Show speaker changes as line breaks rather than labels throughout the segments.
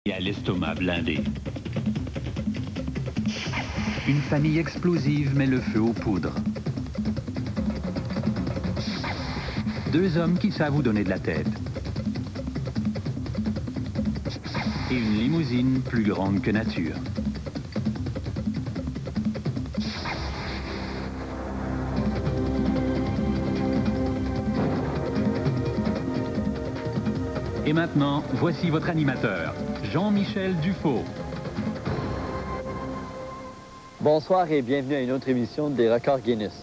et à l'estomac blindé.
Une famille explosive met le feu aux poudres. Deux hommes qui savent vous donner de la tête. Et une limousine plus grande que nature. Et maintenant, voici votre animateur, Jean-Michel Dufaux.
Bonsoir et bienvenue à une autre émission des Records Guinness.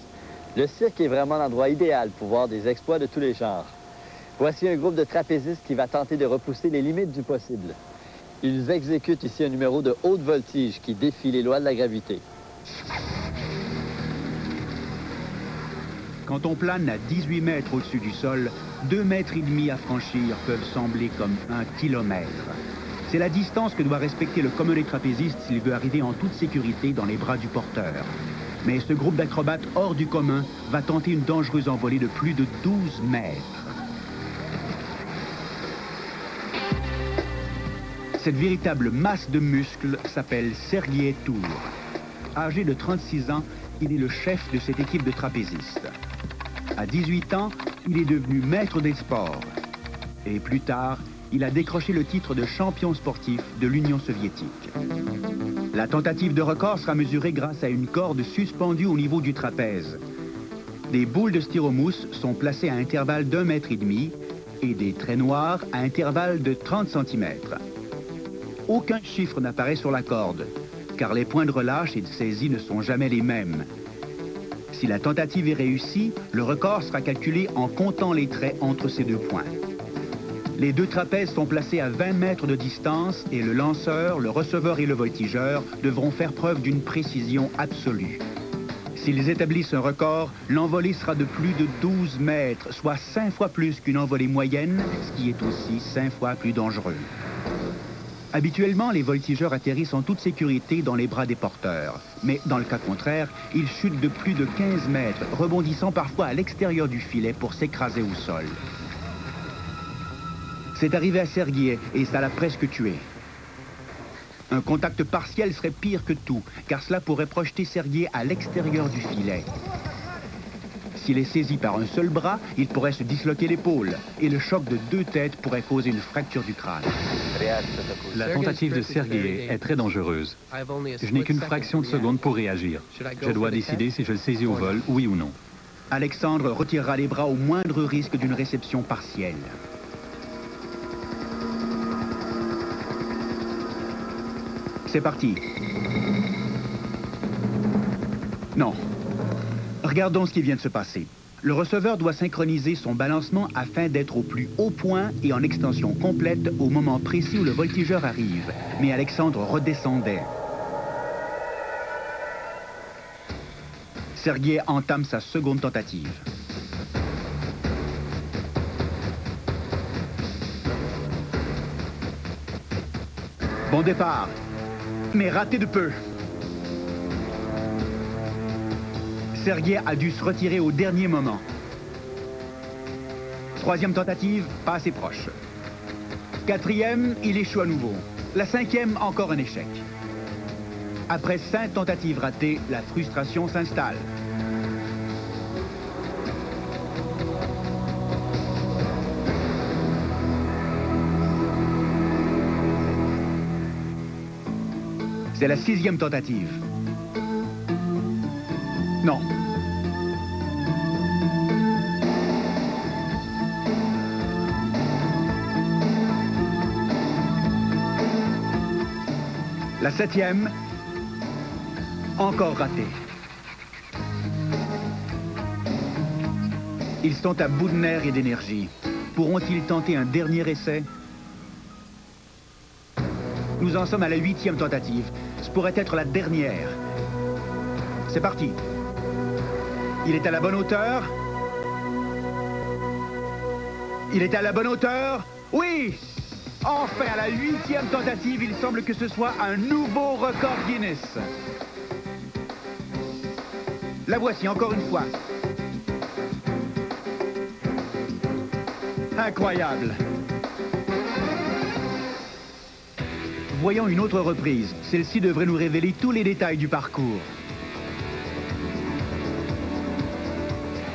Le cirque est vraiment l'endroit idéal pour voir des exploits de tous les genres. Voici un groupe de trapézistes qui va tenter de repousser les limites du possible. Ils exécutent ici un numéro de haute voltige qui défie les lois de la gravité.
Quand on plane à 18 mètres au-dessus du sol, 2,5 mètres à franchir peuvent sembler comme 1 kilomètre. C'est la distance que doit respecter le commun des trapézistes s'il veut arriver en toute sécurité dans les bras du porteur. Mais ce groupe d'acrobates hors du commun va tenter une dangereuse envolée de plus de 12 mètres. Cette véritable masse de muscles s'appelle Serguiy Tour. Âgé de 36 ans, il est le chef de cette équipe de trapézistes. À 18 ans, il est devenu maître des sports. Et plus tard, il a décroché le titre de champion sportif de l'Union soviétique. La tentative de record sera mesurée grâce à une corde suspendue au niveau du trapèze. Des boules de styromousse sont placées à intervalles d'1,5 mètre et des traits noirs à intervalles de 30 cm. Aucun chiffre n'apparaît sur la corde, car les points de relâche et de saisie ne sont jamais les mêmes. Si la tentative est réussie, le record sera calculé en comptant les traits entre ces deux points. Les deux trapèzes sont placés à 20 mètres de distance et le lanceur, le receveur et le voltigeur devront faire preuve d'une précision absolue. S'ils établissent un record, l'envolée sera de plus de 12 mètres, soit 5 fois plus qu'une envolée moyenne, ce qui est aussi 5 fois plus dangereux. Habituellement, les voltigeurs atterrissent en toute sécurité dans les bras des porteurs. Mais dans le cas contraire, ils chutent de plus de 15 mètres, rebondissant parfois à l'extérieur du filet pour s'écraser au sol. C'est arrivé à Serguiy et ça l'a presque tué. Un contact partiel serait pire que tout, car cela pourrait projeter Serguiy à l'extérieur du filet. S'il est saisi par un seul bras, il pourrait se disloquer l'épaule, et le choc de deux têtes pourrait causer une fracture du crâne.
La tentative de Serguiy est très dangereuse. Je n'ai qu'une fraction de seconde pour réagir. Je dois décider si je le saisis au vol, oui ou non.
Alexandre retirera les bras au moindre risque d'une réception partielle. C'est parti. Non. Regardons ce qui vient de se passer. Le receveur doit synchroniser son balancement afin d'être au plus haut point et en extension complète au moment précis où le voltigeur arrive. Mais Alexandre redescendait. Serguiy entame sa seconde tentative. Bon départ, mais raté de peu. Serguiy a dû se retirer au dernier moment. Troisième tentative, pas assez proche. Quatrième, il échoue à nouveau. La cinquième, encore un échec. Après 5 tentatives ratées, la frustration s'installe. C'est la 6e tentative. Non. La 7e, encore ratée. Ils sont à bout de nerfs et d'énergie. Pourront-ils tenter un dernier essai? Nous en sommes à la 8e tentative. Ce pourrait être la dernière. C'est parti. Il est à la bonne hauteur. Il est à la bonne hauteur. Oui! Enfin, à la 8e tentative, il semble que ce soit un nouveau record Guinness. La voici encore une fois. Incroyable. Voyons une autre reprise. Celle-ci devrait nous révéler tous les détails du parcours.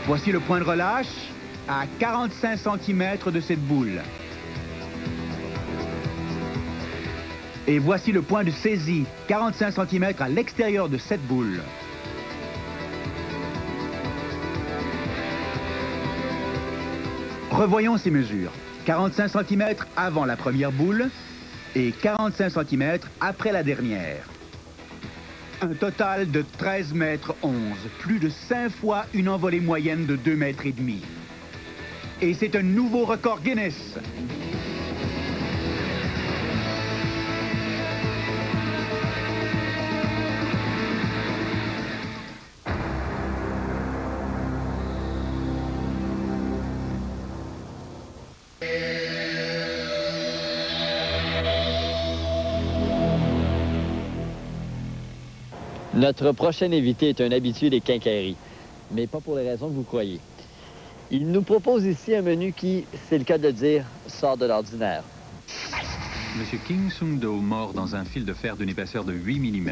Voici le point de relâche à 45 cm de cette boule. Et voici le point de saisie, 45 cm à l'extérieur de cette boule. Revoyons ces mesures. 45 cm avant la première boule et 45 cm après la dernière. Un total de 13 mètres 11, plus de 5 fois une envolée moyenne de 2 mètres et demi. Et c'est un nouveau record Guinness.
Notre prochain invité est un habitué des quincailleries, mais pas pour les raisons que vous croyez. Il nous propose ici un menu qui, c'est le cas de dire, sort de l'ordinaire.
Monsieur Kim Sung-do mord dans un fil de fer d'une épaisseur de 8 mm.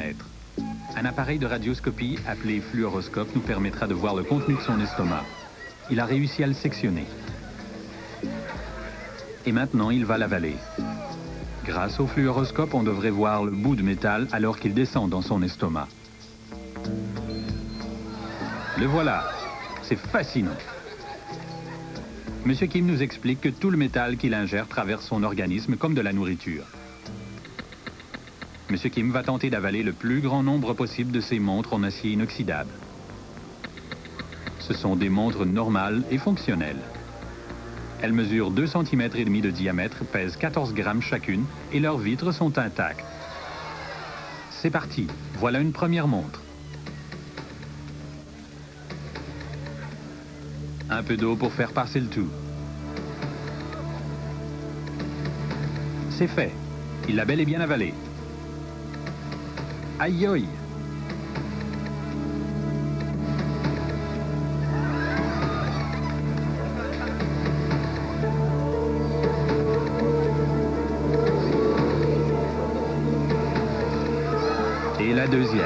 Un appareil de radioscopie appelé fluoroscope nous permettra de voir le contenu de son estomac. Il a réussi à le sectionner. Et maintenant, il va l'avaler. Grâce au fluoroscope, on devrait voir le bout de métal alors qu'il descend dans son estomac. Le voilà. C'est fascinant. Monsieur Kim nous explique que tout le métal qu'il ingère traverse son organisme comme de la nourriture. Monsieur Kim va tenter d'avaler le plus grand nombre possible de ces montres en acier inoxydable. Ce sont des montres normales et fonctionnelles. Elles mesurent 2,5 cm de diamètre, pèsent 14 grammes chacune et leurs vitres sont intactes. C'est parti, voilà une première montre. Un peu d'eau pour faire passer le tout. C'est fait. Il l'a bel et bien avalé. Aïe aïe! Et la deuxième.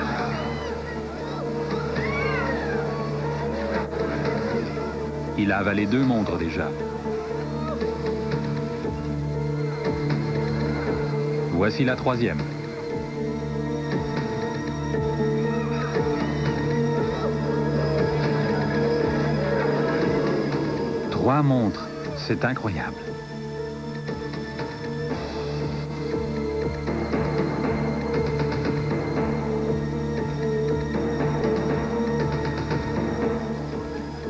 Il a avalé 2 montres déjà. Voici la troisième. Trois montres, c'est incroyable.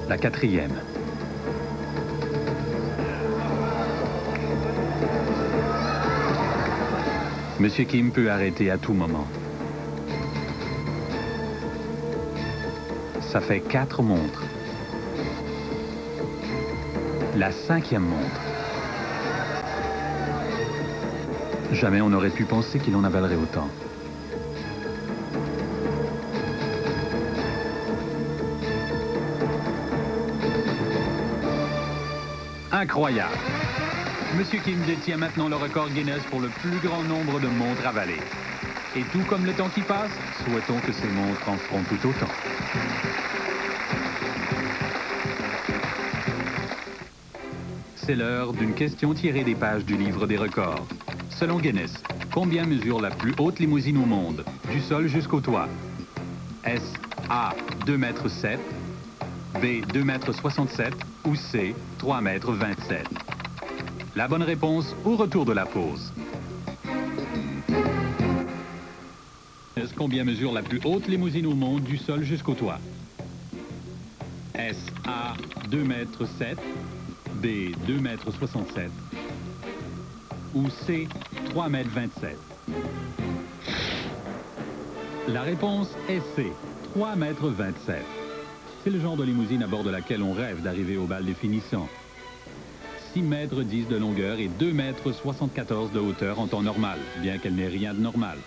La quatrième. Monsieur Kim peut arrêter à tout moment. Ça fait 4 montres. La 5e montre. Jamais on n'aurait pu penser qu'il en avalerait autant. Incroyable! Monsieur Kim détient maintenant le record Guinness pour le plus grand nombre de montres avalées. Et tout comme le temps qui passe, souhaitons que ces montres en feront tout autant. C'est l'heure d'une question tirée des pages du livre des records. Selon Guinness, combien mesure la plus haute limousine au monde, du sol jusqu'au toit? Est-ce A, 2,7 mètres, B, 2,67 mètres ou C, 3,27 mètres? La bonne réponse au retour de la pause. Combien mesure la plus haute limousine au monde du sol jusqu'au toit? Est-ce A, 2,7 mètres, B, 2,67 mètres ou C, 3,27 mètres? La réponse est C, 3,27 mètres. C'est le genre de limousine à bord de laquelle on rêve d'arriver au bal des finissants. 6,10 mètres de longueur et 2,74 mètres de hauteur en temps normal, bien qu'elle n'ait rien de normal.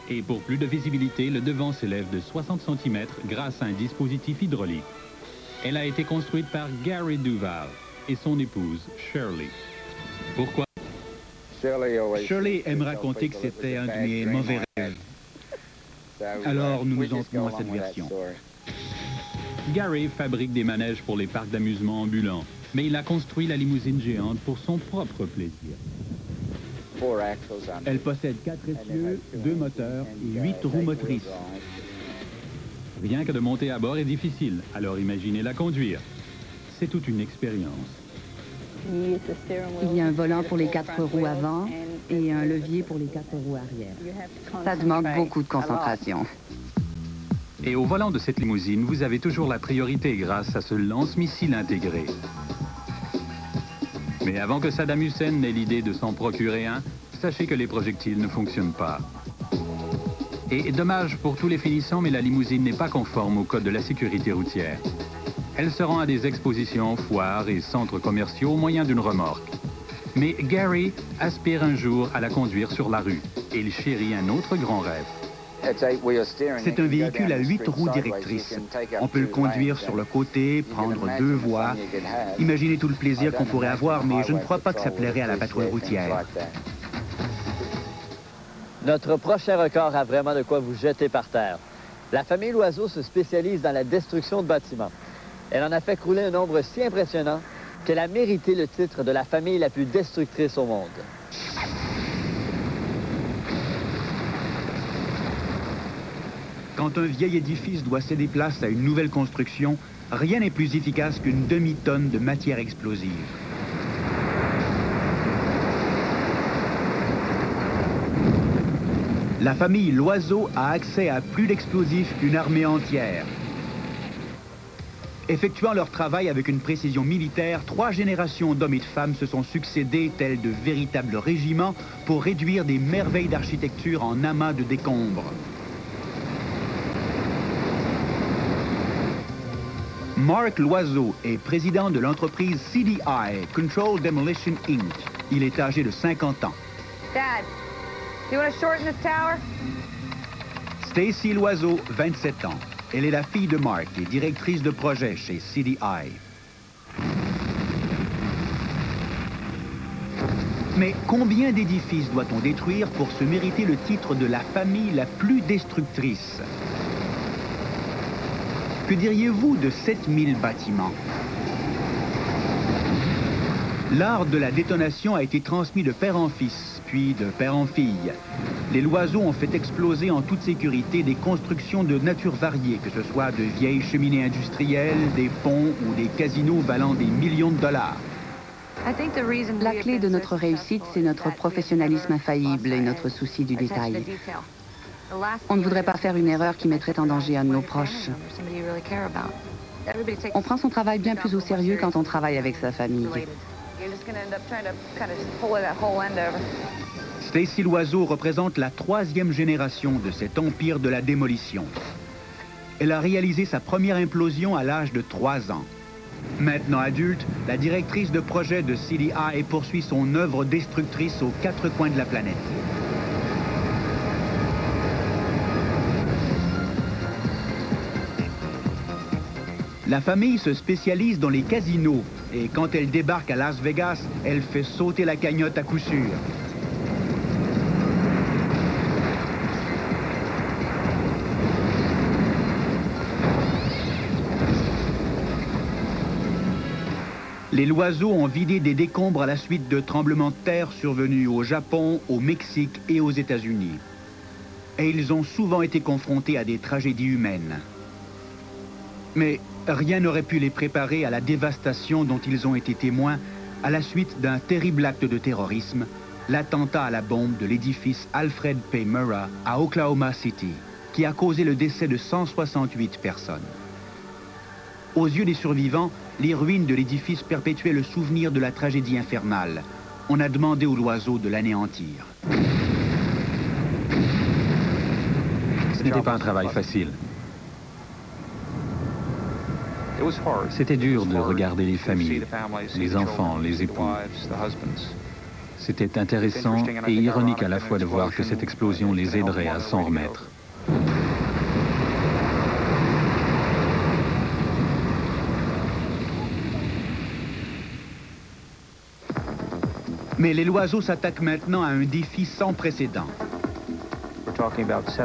Et pour plus de visibilité, le devant s'élève de 60 cm grâce à un dispositif hydraulique. Elle a été construite par Gary Duval et son épouse Shirley. Pourquoi?
Shirley aime raconter que c'était un de mes mauvais rêves. Alors nous nous en tenons à cette version.
Gary fabrique des manèges pour les parcs d'amusement ambulants, mais il a construit la limousine géante pour son propre plaisir.
Elle possède 4 essieux, 2 moteurs et 8 roues motrices.
Rien que de monter à bord est difficile, alors imaginez la conduire. C'est toute une expérience.
Il y a un volant pour les 4 roues avant et un levier pour les 4 roues arrière. Ça demande beaucoup de concentration.
Et au volant de cette limousine, vous avez toujours la priorité grâce à ce lance-missile intégré. Mais avant que Saddam Hussein n'ait l'idée de s'en procurer un, sachez que les projectiles ne fonctionnent pas. Et dommage pour tous les finissants, mais la limousine n'est pas conforme au code de la sécurité routière. Elle se rend à des expositions, foires et centres commerciaux au moyen d'une remorque. Mais Gary aspire un jour à la conduire sur la rue et il chérit un autre grand rêve.
C'est un véhicule à 8 roues directrices. On peut le conduire sur le côté, prendre 2 voies. Imaginez tout le plaisir qu'on pourrait avoir, mais je ne crois pas que ça plairait à la patrouille routière.
Notre prochain record a vraiment de quoi vous jeter par terre. La famille Loiseau se spécialise dans la destruction de bâtiments. Elle en a fait crouler un nombre si impressionnant qu'elle a mérité le titre de la famille la plus destructrice au monde.
Quand un vieil édifice doit céder place à une nouvelle construction, rien n'est plus efficace qu'une demi-tonne de matière explosive. La famille Loiseau a accès à plus d'explosifs qu'une armée entière. Effectuant leur travail avec une précision militaire, 3 générations d'hommes et de femmes se sont succédés tels de véritables régiments pour réduire des merveilles d'architecture en amas de décombres. Mark Loiseau est président de l'entreprise CDI, Control Demolition Inc. Il est âgé de 50 ans.
Dad, do you want to shorten this tower?
Stacy Loiseau, 27 ans. Elle est la fille de Mark et directrice de projet chez CDI. Mais combien d'édifices doit-on détruire pour se mériter le titre de la famille la plus destructrice? Que diriez-vous de 7000 bâtiments? L'art de la détonation a été transmis de père en fils, puis de père en fille. Les Loiseau ont fait exploser en toute sécurité des constructions de nature variée, que ce soit de vieilles cheminées industrielles, des ponts ou des casinos valant des millions de dollars.
La clé de notre réussite, c'est notre professionnalisme infaillible et notre souci du détail. On ne voudrait pas faire une erreur qui mettrait en danger un de nos proches. On prend son travail bien plus au sérieux quand on travaille avec sa famille.
Stacy Loiseau représente la 3e génération de cet empire de la démolition. Elle a réalisé sa première implosion à l'âge de 3 ans. Maintenant adulte, la directrice de projet de CDI poursuit son œuvre destructrice aux 4 coins de la planète. La famille se spécialise dans les casinos et quand elle débarque à Las Vegas, elle fait sauter la cagnotte à coup sûr. Les Loiseau ont vidé des décombres à la suite de tremblements de terre survenus au Japon, au Mexique et aux États-Unis. Et ils ont souvent été confrontés à des tragédies humaines. Mais rien n'aurait pu les préparer à la dévastation dont ils ont été témoins à la suite d'un terrible acte de terrorisme, l'attentat à la bombe de l'édifice Alfred P. Murrah à Oklahoma City, qui a causé le décès de 168 personnes. Aux yeux des survivants, les ruines de l'édifice perpétuaient le souvenir de la tragédie infernale. On a demandé aux Loiseau de l'anéantir.
Ce n'était pas un travail facile. C'était dur de regarder les familles, les enfants, les époux. C'était intéressant et ironique à la fois de voir que cette explosion les aiderait à s'en remettre.
Mais les Loiseaux s'attaquent maintenant à un défi sans précédent.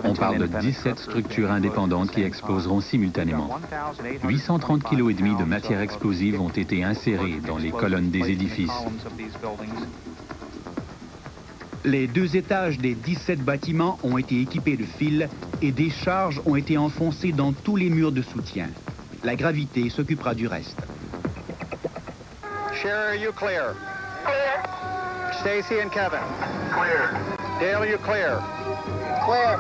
On parle de 17 structures indépendantes qui exploseront simultanément. 830 kg et demi de matière explosive ont été insérés dans les colonnes des édifices.
Les 2 étages des 17 bâtiments ont été équipés de fils et des charges ont été enfoncées dans tous les murs de soutien. La gravité s'occupera du reste.
Cher, are you clear? Clear. Stacy and Kevin? Clear. Dale, are you clear? Clear.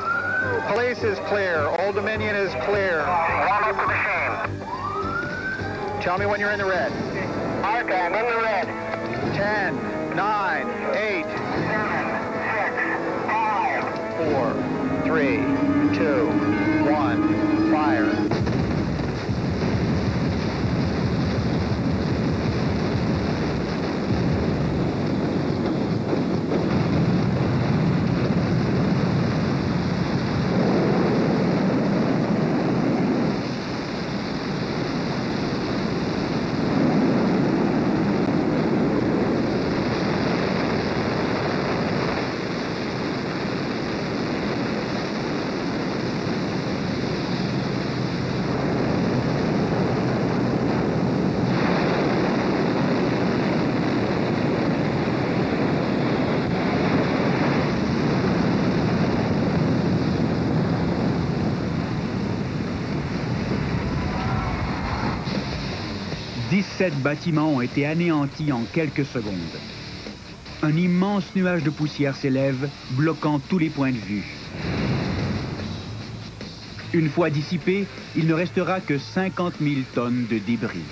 Police is clear. Old Dominion is clear. Warm up the machine. Tell me when you're in the red. Okay, I'm in the red. 10, 9, 8, 4, 3, 2, 1, fire.
Les 17 bâtiments ont été anéantis en quelques secondes. Un immense nuage de poussière s'élève, bloquant tous les points de vue. Une fois dissipé, il ne restera que 50 000 tonnes de débris.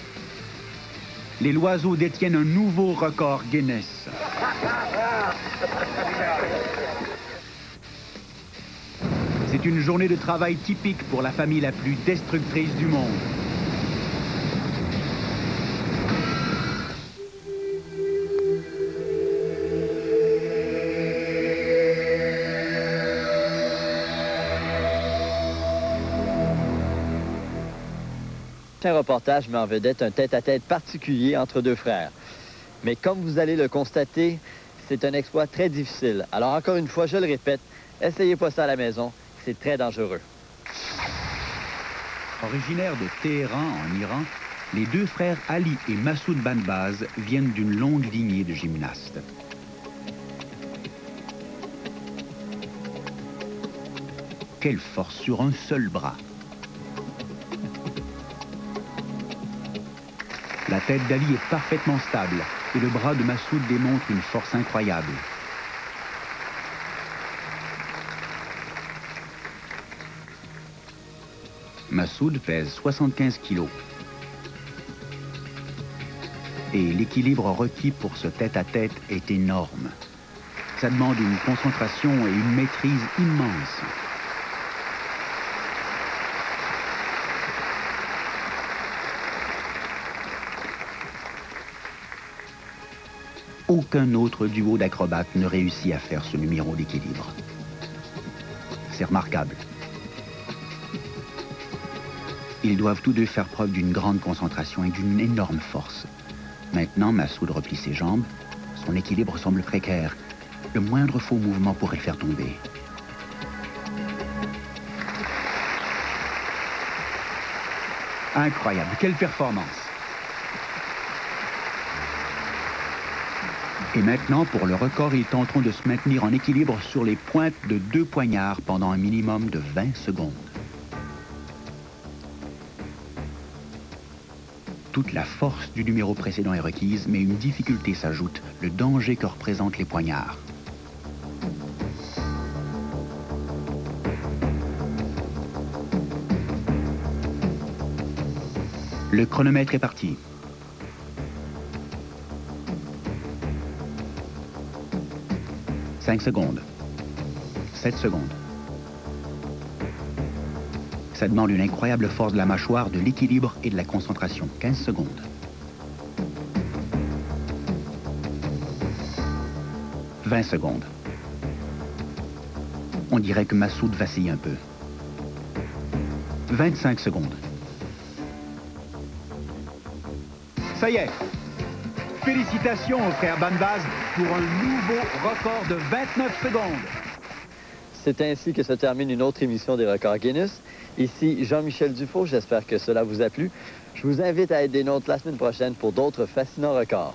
Les Loiseaux détiennent un nouveau record Guinness. C'est une journée de travail typique pour la famille la plus destructrice du monde.
Un reportage met en vedette un tête-à-tête particulier entre 2 frères. Mais comme vous allez le constater, c'est un exploit très difficile. Alors encore une fois, je le répète, essayez pas ça à la maison, c'est très dangereux.
Originaires de Téhéran en Iran, les 2 frères Ali et Massoud Banbaz viennent d'une longue lignée de gymnastes. Quelle force sur un seul bras! La tête d'Ali est parfaitement stable et le bras de Massoud démontre une force incroyable. Massoud pèse 75 kilos. Et l'équilibre requis pour ce tête-à-tête est énorme. Ça demande une concentration et une maîtrise immense. Aucun autre duo d'acrobates ne réussit à faire ce numéro d'équilibre. C'est remarquable. Ils doivent tous 2 faire preuve d'une grande concentration et d'une énorme force. Maintenant, Massoud replie ses jambes. Son équilibre semble précaire. Le moindre faux mouvement pourrait faire tomber. Incroyable, quelle performance! Et maintenant, pour le record, ils tenteront de se maintenir en équilibre sur les pointes de 2 poignards pendant un minimum de 20 secondes. Toute la force du numéro précédent est requise, mais une difficulté s'ajoute, le danger que représentent les poignards. Le chronomètre est parti. 5 secondes. 7 secondes. Ça demande une incroyable force de la mâchoire, de l'équilibre et de la concentration. 15 secondes. 20 secondes. On dirait que Massoud vacille un peu. 25 secondes. Ça y est. Félicitations au frère Banbaz pour un nouveau record de 29 secondes.
C'est ainsi que se termine une autre émission des Records Guinness. Ici Jean-Michel Dufault, j'espère que cela vous a plu. Je vous invite à être des nôtres la semaine prochaine pour d'autres fascinants records.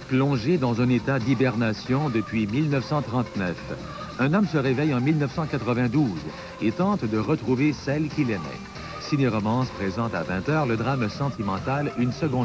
Plongé dans un état d'hibernation depuis 1939, un homme se réveille en 1992 et tente de retrouver celle qu'il aimait. Ciné Romance présente à 20h le drame sentimental Une seconde